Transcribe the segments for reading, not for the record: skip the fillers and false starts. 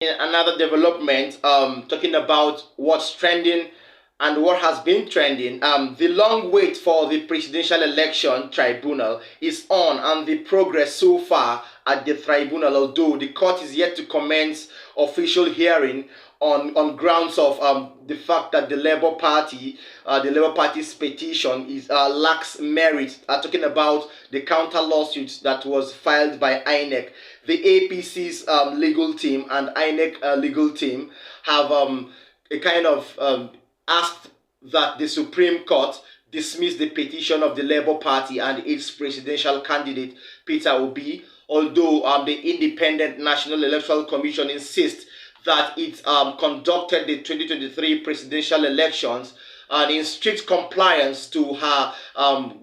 Another development, talking about what's trending and what has been trending. The long wait for the presidential election tribunal is on, and the progress so far at the tribunal, although the court is yet to commence official hearing on grounds of the fact that the Labour Party's petition is lacks merit. Talking about the counter lawsuit that was filed by INEC, the APC's legal team and INEC legal team have a kind of asked that the Supreme Court dismiss the petition of the Labour Party and its presidential candidate Peter Obi, although the Independent National Electoral Commission insists that it conducted the 2023 presidential elections and in strict compliance to her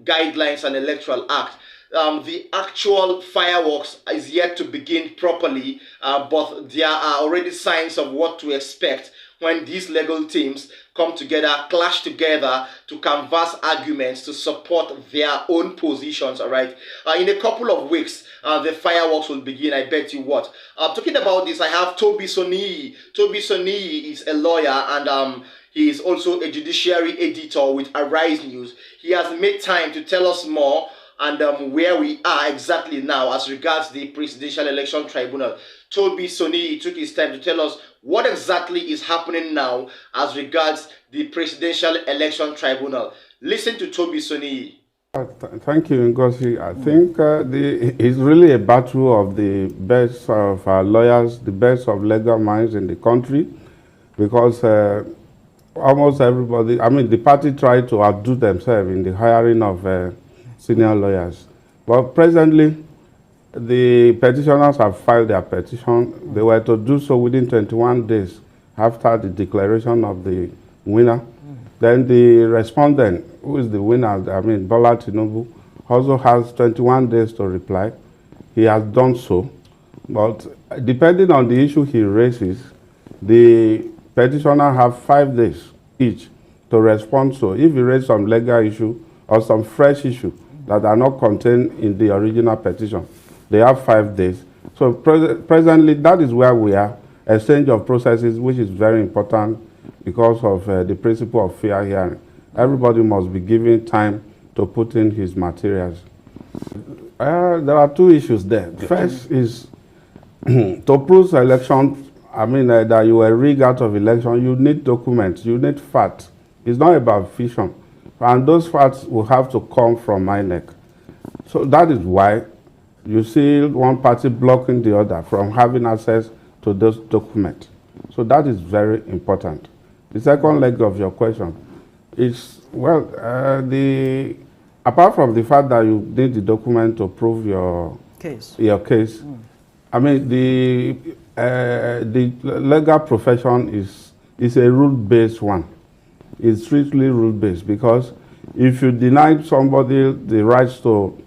guidelines and electoral act. The actual fireworks is yet to begin properly, but there are already signs of what to expect when these legal teams come together, clash together to canvass arguments to support their own positions. All right. In a couple of weeks, the fireworks will begin. I bet you what. Talking about this, I have Toby Soniyi. Toby Soniyi is a lawyer and he is also a judiciary editor with Arise News. He has made time to tell us more and where we are exactly now as regards the Presidential Election Tribunal. Toby Soniyi took his time to tell us what exactly is happening now as regards the Presidential Election Tribunal. Listen to Toby Soniyi. Thank you, Ngozi. I think it's really a battle of the best of our lawyers, the best of legal minds in the country, because almost everybody, I mean, the party tried to outdo themselves in the hiring of senior lawyers. But presently, the petitioners have filed their petition. They were to do so within 21 days after the declaration of the winner. Then the respondent, who is the winner, I mean, Bola Tinubu, also has 21 days to reply. He has done so. But depending on the issue he raises, the petitioner have 5 days each to respond. So if he raises some legal issue or some fresh issue that are not contained in the original petition, they have 5 days. So presently, that is where we are, exchange of processes, which is very important because of the principle of fair hearing. Everybody must be given time to put in his materials. There are 2 issues there. First is to prove election, I mean, that you were rigged out of election, you need documents, you need facts. It's not about fiction. And those facts will have to come from INEC. So that is why you see one party blocking the other from having access to those documents. So that is very important. The second leg of your question is, well, apart from the fact that you need the document to prove your case, I mean, the legal profession is a rule-based one. It's strictly rule-based, because if you deny somebody the rights to,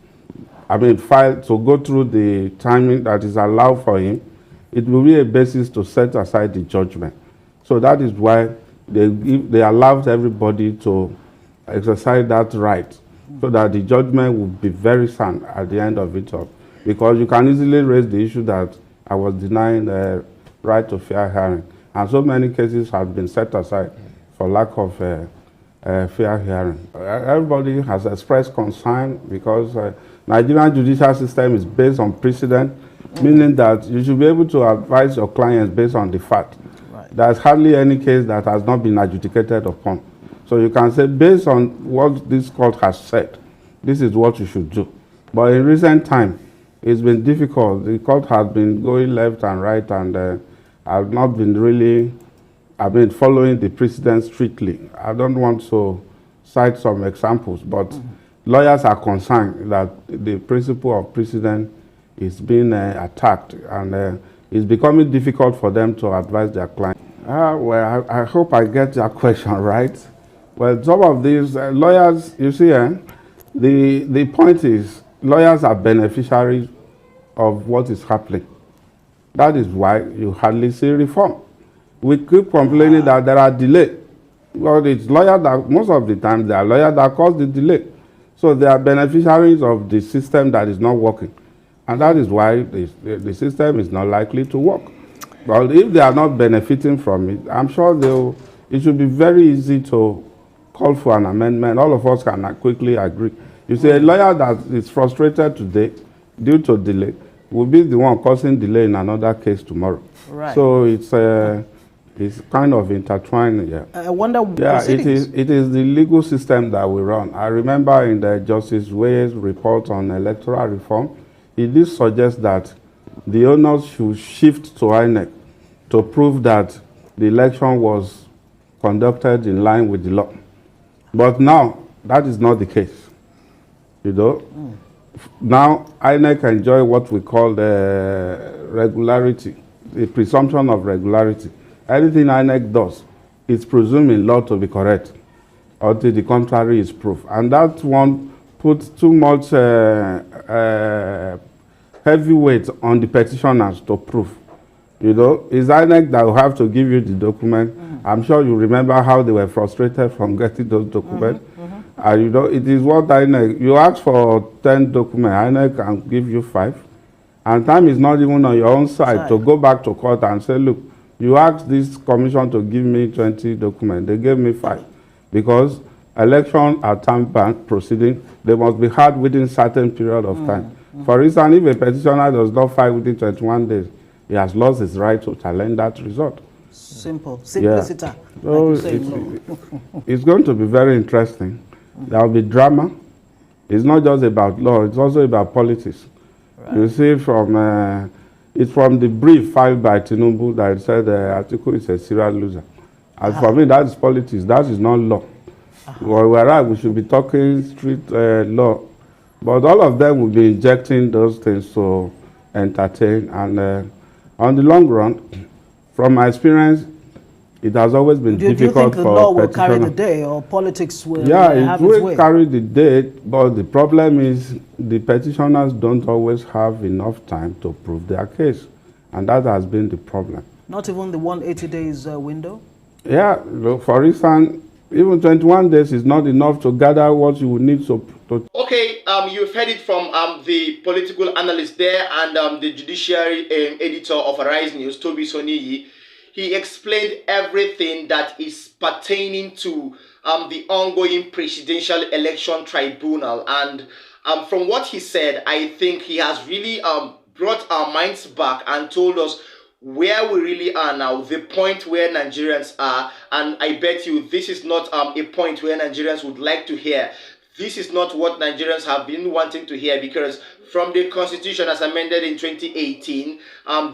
I mean, file to go through the timing that is allowed for him, it will be a basis to set aside the judgment. So that is why they allowed everybody to exercise that right, so that the judgment will be very sound at the end of it all. Because you can easily raise the issue that I was denying the right to fair hearing. And so many cases have been set aside for lack of fair hearing. Everybody has expressed concern because Nigerian judicial system is based on precedent, meaning that you should be able to advise your clients based on the fact. Right. There's hardly any case that has not been adjudicated upon. So you can say, based on what this court has said, this is what you should do. But in recent time, it's been difficult. The court has been going left and right and have not been really, following the precedent strictly. I don't want to cite some examples, but lawyers are concerned that the principle of precedent is being attacked, and it's becoming difficult for them to advise their clients. Well, I hope I get your question right. Well, some of these lawyers, you see, the point is, lawyers are beneficiaries of what is happening. That is why you hardly see reform. We keep complaining that there are delays. Well, it's lawyers that, most of the time, they are lawyers that cause the delay. So they are beneficiaries of the system that is not working. And that is why the system is not likely to work. Well, if they are not benefiting from it, I'm sure it should be very easy to call for an amendment. All of us can quickly agree. You see, a lawyer that is frustrated today due to delay will be the one causing delay in another case tomorrow. Right. So it's kind of intertwined here. I wonder. Yeah, it is the legal system that we run. I remember in the Justice Way's report on electoral reform, he did suggest that the owners should shift to INEC to prove that the election was conducted in line with the law. But now, that is not the case. You know, now INEC enjoy what we call the regularity, the presumption of regularity. Anything INEC does is presumed in law to be correct until the contrary is proved. And that one puts too much heavy weight on the petitioners to prove. You know, it's INEC that will have to give you the document. I'm sure you remember how they were frustrated from getting those documents. And you know, it is what INEC, you ask for 10 documents, INEC can give you 5. And time is not even on your own side to go back to court and say, look, you asked this commission to give me 20 documents. They gave me 5. Because election are time-bound proceeding, they must be had within certain period of time. For instance, if a petitioner does not file within 21 days, he has lost his right to challenge that result. Simple. Simplicity. Yeah. So it's going to be very interesting. There will be drama. It's not just about law, it's also about politics. Right. You see, it's from the brief filed by Tinubu that said the article is a serial loser. As for me, that is politics, that is not law. Whereas we should be talking street law. But all of them will be injecting those things to entertain. And on the long run, from my experience, it has always been difficult for Do you think the law will carry the day, or politics will have its way? It will carry the day, but the problem is the petitioners don't always have enough time to prove their case. And that has been the problem. Not even the 180 days window? Yeah, look, for instance, even 21 days is not enough to gather what you would need to. Okay, you've heard it from the political analyst there and the judiciary editor of Arise News, Toby Soniyi. He explained everything that is pertaining to the ongoing presidential election tribunal. And from what he said, I think he has really brought our minds back and told us where we really are now, the point where Nigerians are. And I bet you this is not a point where Nigerians would like to hear. This is not what Nigerians have been wanting to hear, because from the constitution as amended in 2018,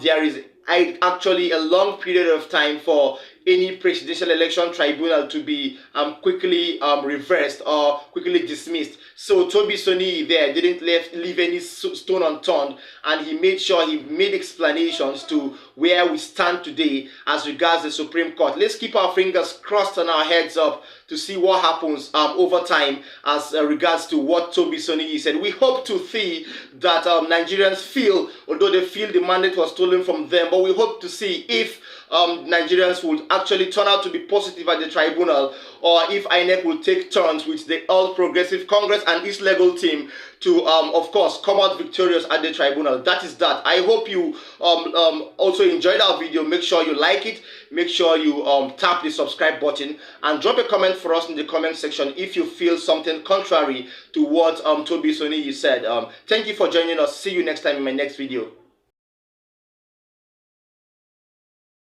there is actually a long period of time for any presidential election tribunal to be quickly reversed or quickly dismissed. So Toby Soniyi there didn't leave any stone unturned, and he made sure he made explanations to where we stand today as regards the Supreme Court. Let's keep our fingers crossed and our heads up to see what happens over time as regards to what Toby Soniyi said. We hope to see that Nigerians feel, although they feel the mandate was stolen from them, but we hope to see if Nigerians would actually turn out to be positive at the tribunal, or if INEC will take turns with the All Progressive Congress and its legal team to, of course, come out victorious at the tribunal. That is that. I hope you also enjoyed our video. Make sure you like it. Make sure you tap the subscribe button and drop a comment for us in the comment section if you feel something contrary to what Toby Soniyi said. Thank you for joining us. See you next time in my next video.